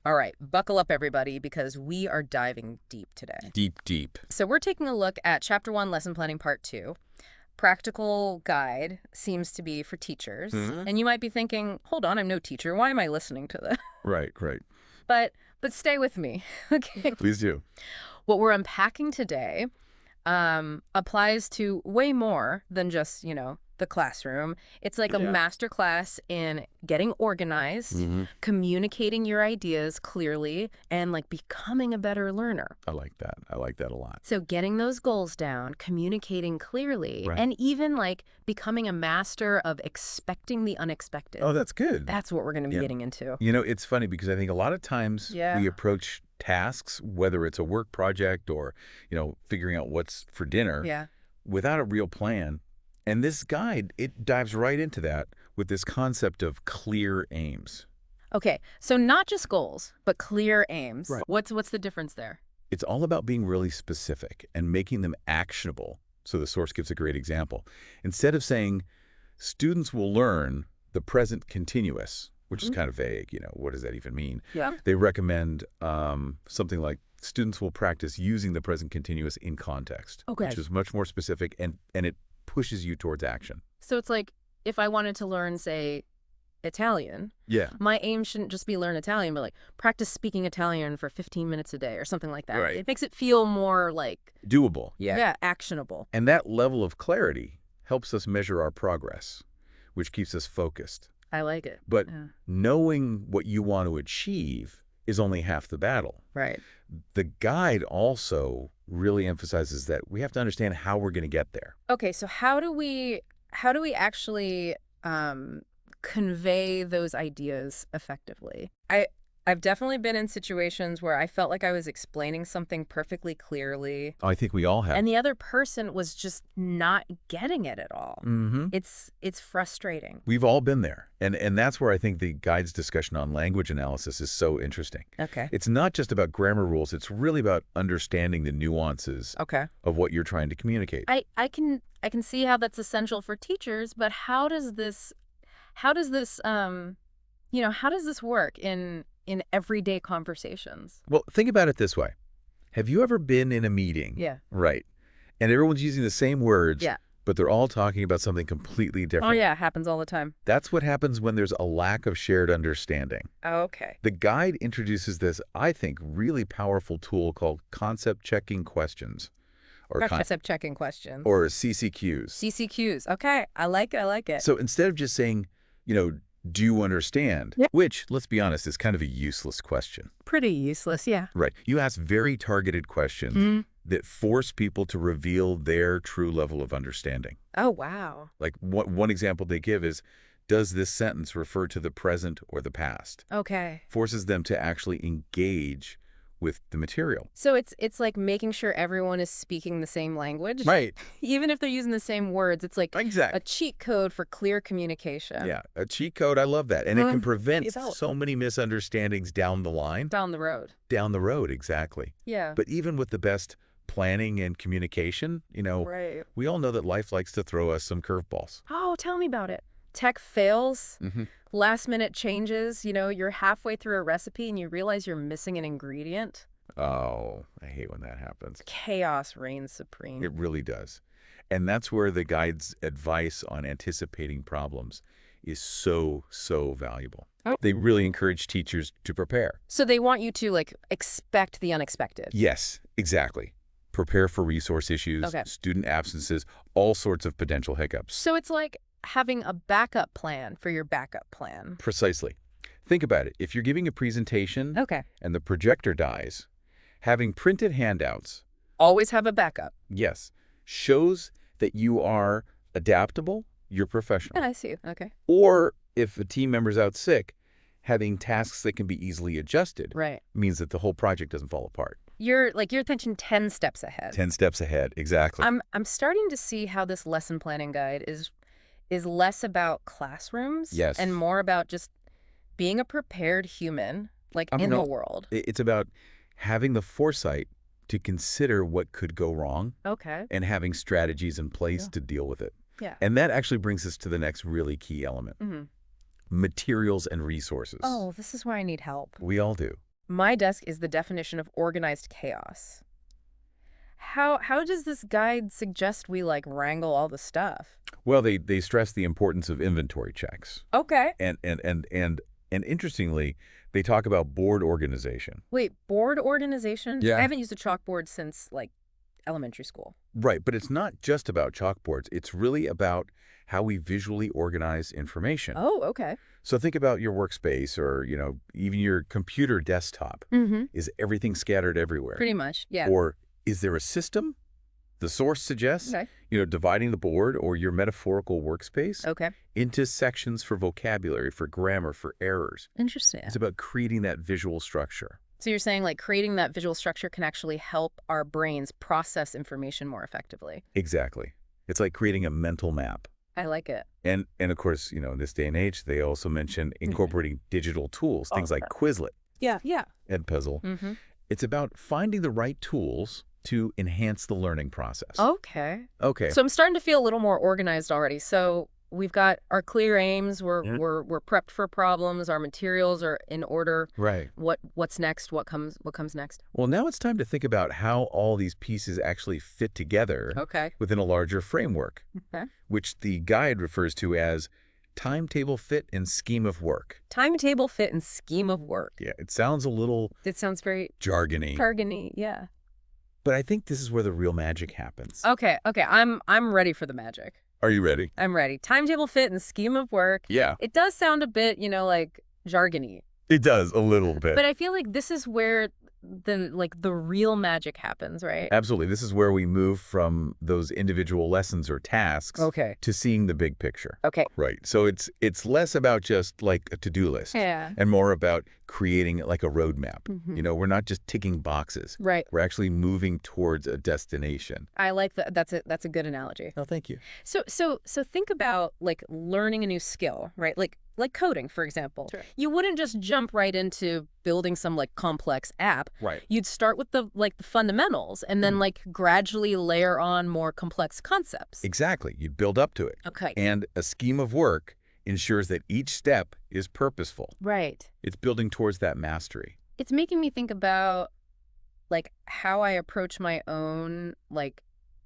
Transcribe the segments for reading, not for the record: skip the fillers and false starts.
All right, buckle up, everybody, because we are diving deep today. Deep, deep. So we're taking a look at Chapter 1, Lesson Planning Part 2. Practical guide seems to be for teachers. And you might be thinking, hold on, I'm no teacher. Why am I listening to this? Right. But stay with me, okay? Please do. What we're unpacking today applies to way more than just, the classroom. It's like a master class in getting organized, communicating your ideas clearly, and like becoming a better learner. I like that. I like that a lot. So getting those goals down, communicating clearly, Right. and even like becoming a master of expecting the unexpected. Oh, that's good. That's what we're going to be Yeah. getting into. It's funny because I think a lot of times Yeah. we approach tasks, whether it's a work project or, figuring out what's for dinner, Yeah. without a real plan. And this guide, it dives right into that with this concept of clear aims. Okay, so not just goals, but clear aims. Right. What's the difference there? It's all about being really specific and making them actionable. So the source gives a great example. Instead of saying, students will learn the present continuous, which is kind of vague, what does that even mean? Yeah. They recommend something like, students will practice using the present continuous in context, Okay. which is much more specific, and it pushes you towards action. So it's like if I wanted to learn, say, Italian, Yeah. my aim shouldn't just be learn Italian, but like practice speaking Italian for 15 minutes a day or something like that. Right. It makes it feel more like, Doable. actionable. And that level of clarity helps us measure our progress, which keeps us focused. I like it. But Yeah. knowing what you want to achieve is only half the battle. Right. The guide also really emphasizes that we have to understand how we're going to get there. Okay, so how do we actually convey those ideas effectively? I've definitely been in situations where I felt like I was explaining something perfectly clearly, I think we all have. and the other person was just not getting it at all. Mm-hmm. It's frustrating. We've all been there. And that's where I think the guide's discussion on language analysis is so interesting. Okay. It's not just about grammar rules. It's really about understanding the nuances Okay. of what you're trying to communicate. I can see how that's essential for teachers, but how does this work in everyday conversations? Well, think about it this way. Have you ever been in a meeting? Yeah. Right. And everyone's using the same words, Yeah. but they're all talking about something completely different. Oh yeah, it happens all the time. That's what happens when there's a lack of shared understanding. Okay. The guide introduces this, I think, really powerful tool called concept checking questions, or Concept checking questions. or CCQs. CCQs. Okay, I like it. So instead of just saying, do you understand? Yeah. Which, let's be honest, is kind of a useless question. Pretty useless, yeah. Right. You ask very targeted questions that force people to reveal their true level of understanding. Oh, wow. Like one example they give is, does this sentence refer to the present or the past? Okay. Forces them to actually engage with the material. So it's like making sure everyone is speaking the same language. Right. Even if they're using the same words, it's like Exactly. a cheat code for clear communication. Yeah, a cheat code. I love that. And it can prevent develop. so many misunderstandings down the line. Down the road. Down the road, exactly. Yeah. But even with the best planning and communication, Right. we all know that life likes to throw us some curveballs. Oh, tell me about it. Tech fails, Mm-hmm. last minute changes, you're halfway through a recipe and you realize you're missing an ingredient. Oh, I hate when that happens. Chaos reigns supreme. It really does. And that's where the guide's advice on anticipating problems is so, so valuable. Oh. They really encourage teachers to prepare. So they want you to expect the unexpected. Yes, exactly. Prepare for resource issues, Okay. student absences, all sorts of potential hiccups. So it's like having a backup plan for your backup plan. Precisely. Think about it. If you're giving a presentation Okay. and the projector dies, having printed handouts, Always have a backup. yes, shows that you are adaptable, you're professional. Yeah, I see. Okay. Or if a team member's out sick, having tasks that can be easily adjusted Right. means that the whole project doesn't fall apart. You're thinking 10 steps ahead. 10 steps ahead, exactly. I'm starting to see how this lesson planning guide is less about classrooms Yes. and more about just being a prepared human in the world. It's about having the foresight to consider what could go wrong Okay. and having strategies in place Yeah. to deal with it. Yeah. And that actually brings us to the next really key element, Mm-hmm. materials and resources. Oh, this is where I need help. We all do. My desk is the definition of organized chaos. How does this guide suggest we like wrangle all the stuff? Well, they stress the importance of inventory checks. Okay. And interestingly, they talk about board organization. Wait, board organization? Yeah. I haven't used a chalkboard since like elementary school. Right, but it's not just about chalkboards. It's really about how we visually organize information. Oh, okay. So think about your workspace or, even your computer desktop. Mm-hmm. Is everything scattered everywhere? Pretty much, yeah. Or is there a system? The source suggests, Okay. Dividing the board or your metaphorical workspace Okay. into sections for vocabulary, for grammar, for errors. Interesting. It's about creating that visual structure. So you're saying like creating that visual structure can actually help our brains process information more effectively. Exactly. It's like creating a mental map. I like it. And of course, in this day and age, they also mention incorporating digital tools, things like Quizlet, Yeah. Edpuzzle. Mm-hmm. It's about finding the right tools to enhance the learning process. Okay. Okay. So I'm starting to feel a little more organized already. So we've got our clear aims. We're prepped for problems. Our materials are in order. Right. What's next? What comes next? Well, now it's time to think about how all these pieces actually fit together Okay. within a larger framework, Okay. which the guide refers to as timetable fit and scheme of work. Timetable, fit, and scheme of work. Yeah, it sounds a little It sounds very jargony, jargony. Yeah. but I think this is where the real magic happens. Okay. I'm ready for the magic. Are you ready? I'm ready. Timetable, fit, and scheme of work. Yeah, It does sound a bit, like jargony. it does a little bit. But I feel like this is where the real magic happens, right? Absolutely. This is where we move from those individual lessons or tasks Okay. to seeing the big picture. Okay. Right. So it's less about just like a to-do list Yeah. and more about creating like a roadmap. Mhm. We're not just ticking boxes. Right. We're actually moving towards a destination. I like that. That's a good analogy. Oh, thank you. So think about like learning a new skill, right? Like coding, for example. Sure. You wouldn't just jump right into building some like complex app. Right. You'd start with the fundamentals and then like gradually layer on more complex concepts. Exactly. You build up to it. Okay. And a scheme of work ensures that each step is purposeful. Right. It's building towards that mastery. It's making me think about like how I approach my own like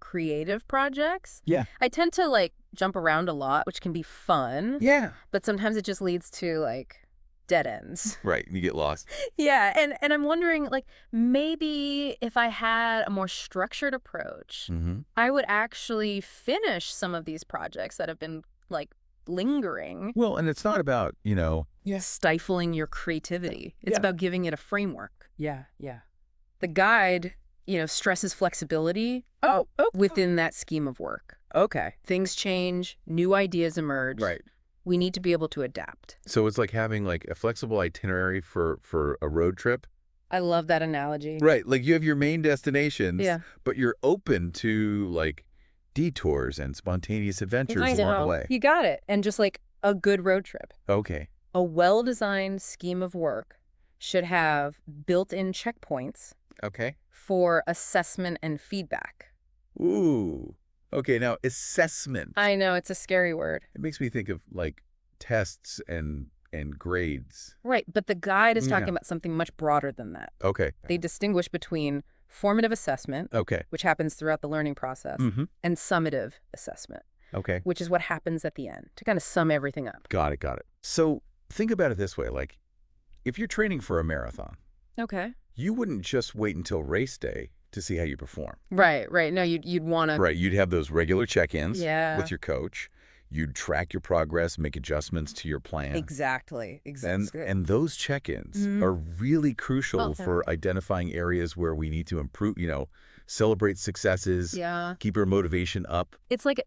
creative projects. Yeah. I tend to like jump around a lot, which can be fun, Yeah. but sometimes it just leads to like dead ends. Right. You get lost. Yeah, and I'm wondering like maybe if I had a more structured approach, Mm-hmm. I would actually finish some of these projects that have been like lingering, Well, and it's not about, stifling your creativity. It's Yeah. about giving it a framework. Yeah. The guide, stresses flexibility Oh, within that scheme of work. okay. Things change, new ideas emerge. Right. We need to be able to adapt. So it's like having like a flexible itinerary for a road trip. I love that analogy. Right. Like you have your main destinations, Yeah. but you're open to like detours and spontaneous adventures I along the know. way. You got it. And just like a good road trip. Okay. A well-designed scheme of work should have built-in checkpoints Okay. for assessment and feedback. Ooh. Okay. Now, assessment. I know, it's a scary word. It makes me think of like tests and grades. Right, but the guide is talking Yeah. about something much broader than that. Okay. They distinguish between formative assessment, Okay. which happens throughout the learning process, Mm-hmm. and summative assessment, Okay. which is what happens at the end, to kind of sum everything up. Got it. So think about it this way. Like if you're training for a marathon, Okay. you wouldn't just wait until race day to see how you perform. Right. No, you'd want to... Right. You'd have those regular check-ins Yeah. with your coach. You'd track your progress, make adjustments to your plan. Exactly. And those check-ins Mhm. are really crucial Well, for identifying areas where we need to improve, celebrate successes, Yeah. keep our motivation up. It's like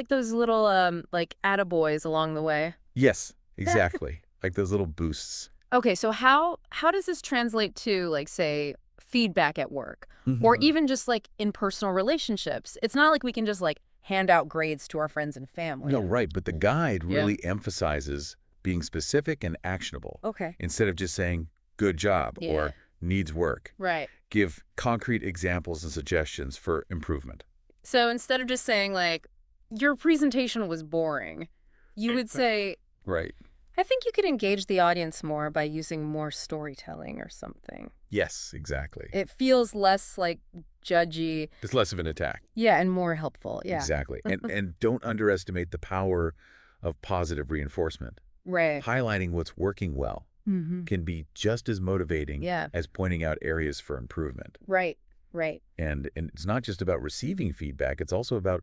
those little like attaboys along the way. Yes, exactly. Like those little boosts. Okay, so how does this translate to like say feedback at work or Mhm. even just like in personal relationships? It's not like we can just like hand out grades to our friends and family. No, right. But the guide Yeah. really emphasizes being specific and actionable Okay. instead of just saying good job Yeah. or needs work. Right. Give concrete examples and suggestions for improvement. So instead of just saying like your presentation was boring, you would say Right. I think you could engage the audience more by using more storytelling or something. Yes, exactly. It feels less like judgy. It's less of an attack. Yeah, and more helpful. Yeah. Exactly. And don't underestimate the power of positive reinforcement. Right. Highlighting what's working well can be just as motivating as pointing out areas for improvement. Right. Right. And it's not just about receiving feedback. It's also about,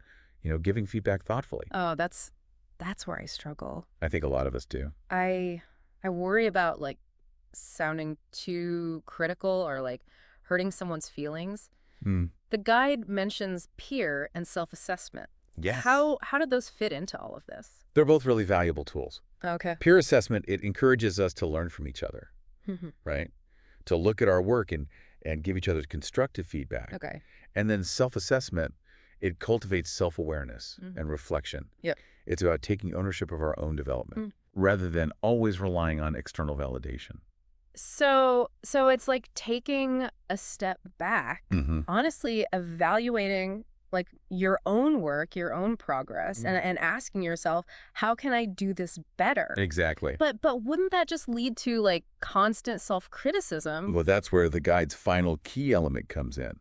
giving feedback thoughtfully. Oh, that's where I struggle. I think a lot of us do. I worry about like sounding too critical or like hurting someone's feelings. The guide mentions peer and self-assessment. Yes. How did those fit into all of this? They're both really valuable tools. Okay. Peer assessment, it encourages us to learn from each other, right? To look at our work and give each other constructive feedback. Okay. And then self-assessment, it cultivates self-awareness and reflection. Yep. It's about taking ownership of our own development rather than always relying on external validation. So it's like taking a step back, honestly evaluating like your own work, your own progress, and asking yourself, how can I do this better? Exactly. But wouldn't that just lead to like constant self-criticism? Well, that's where the guide's final key element comes in.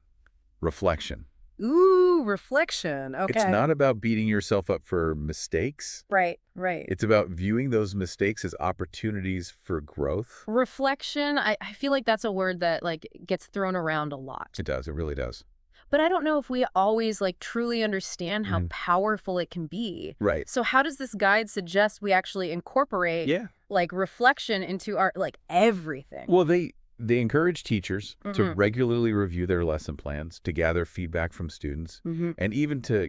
Reflection. Ooh, reflection. Okay. It's not about beating yourself up for mistakes. Right. It's about viewing those mistakes as opportunities for growth. Reflection, I feel like that's a word that like gets thrown around a lot. It does. It really does. But I don't know if we always like truly understand how powerful it can be. Right. So how does this guide suggest we actually incorporate like reflection into our like everything? Well, they encourage teachers to regularly review their lesson plans, to gather feedback from students, and even to,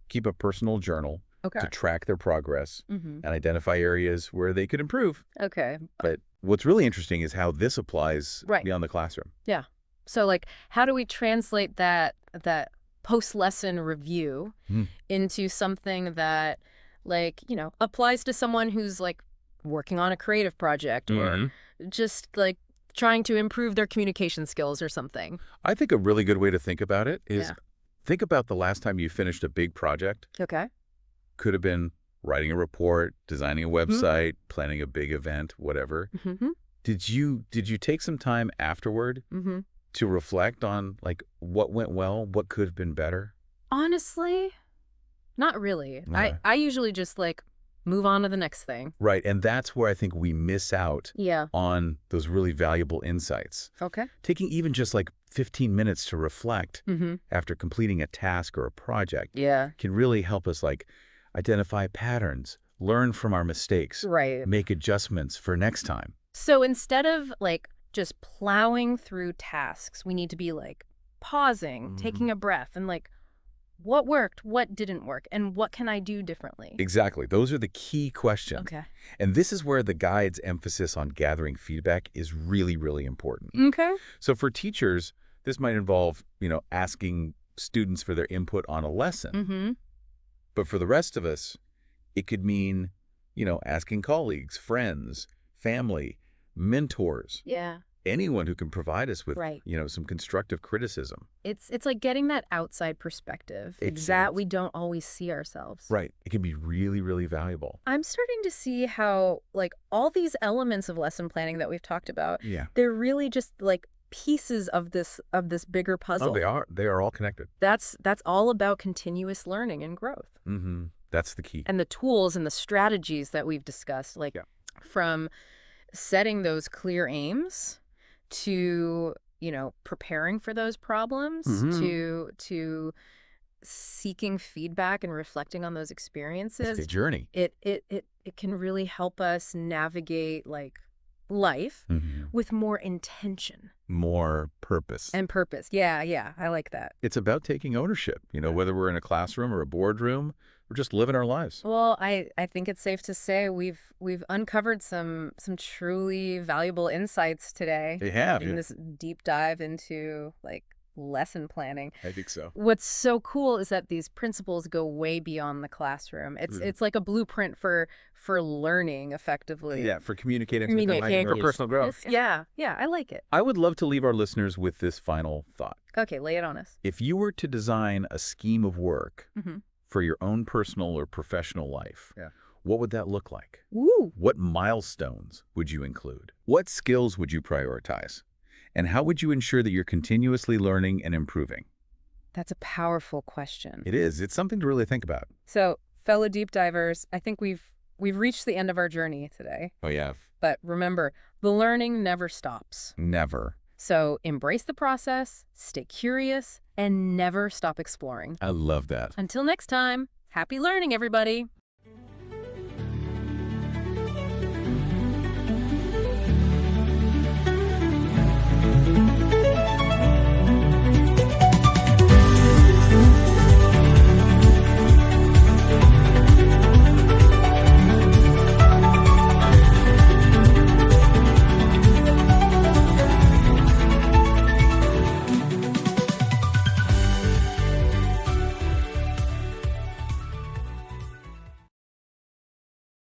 keep a personal journal to track their progress and identify areas where they could improve. Okay. But what's really interesting is how this applies beyond the classroom. Yeah. So like how do we translate that post-lesson review into something that like, applies to someone who's like working on a creative project or just like trying to improve their communication skills or something? I think a really good way to think about it is think about the last time you finished a big project. Okay. Could have been writing a report, designing a website, planning a big event, whatever. Did you take some time afterward to reflect on like what went well, what could have been better? Honestly, not really. I usually just like move on to the next thing. Right. And that's where I think we miss out on those really valuable insights. Okay. Taking even just like 15 minutes to reflect after completing a task or a project can really help us like identify patterns, learn from our mistakes, make adjustments for next time. So instead of like just plowing through tasks, we need to be like pausing, taking a breath, and like, what worked, what didn't work, and what can I do differently? Exactly. Those are the key questions. Okay. And this is where the guide's emphasis on gathering feedback is really, really important. Okay. So for teachers, this might involve, asking students for their input on a lesson. But for the rest of us, it could mean, asking colleagues, friends, family, mentors. Yeah. Anyone who can provide us with, some constructive criticism. It's like getting that outside perspective that we don't always see ourselves. Right. It can be really, really valuable. I'm starting to see how like all these elements of lesson planning that we've talked about, they're really just like pieces of this bigger puzzle. Oh, they are all connected. That's all about continuous learning and growth. That's the key. And the tools and the strategies that we've discussed, like from setting those clear aims to, preparing for those problems, to seeking feedback and reflecting on those experiences. It's a journey. It can really help us navigate like life with more intention. More purpose. And purpose. Yeah, I like that. It's about taking ownership, whether we're in a classroom or a boardroom, we're just living our lives. Well, I think it's safe to say we've uncovered some truly valuable insights today. We have. In this deep dive into like lesson planning. I think so. What's so cool is that these principles go way beyond the classroom. It's like a blueprint for learning effectively. Yeah, for communicating for personal growth. Yeah, I like it. I would love to leave our listeners with this final thought. Okay, lay it on us. If you were to design a scheme of work for your own personal or professional life, what would that look like? Woo! What milestones would you include? What skills would you prioritize? And how would you ensure that you're continuously learning and improving? That's a powerful question. It is. It's something to really think about. So, fellow deep divers, I think we've reached the end of our journey today. Oh, yeah. But remember, the learning never stops. Never. So embrace the process, stay curious, and never stop exploring. I love that. Until next time, happy learning, everybody!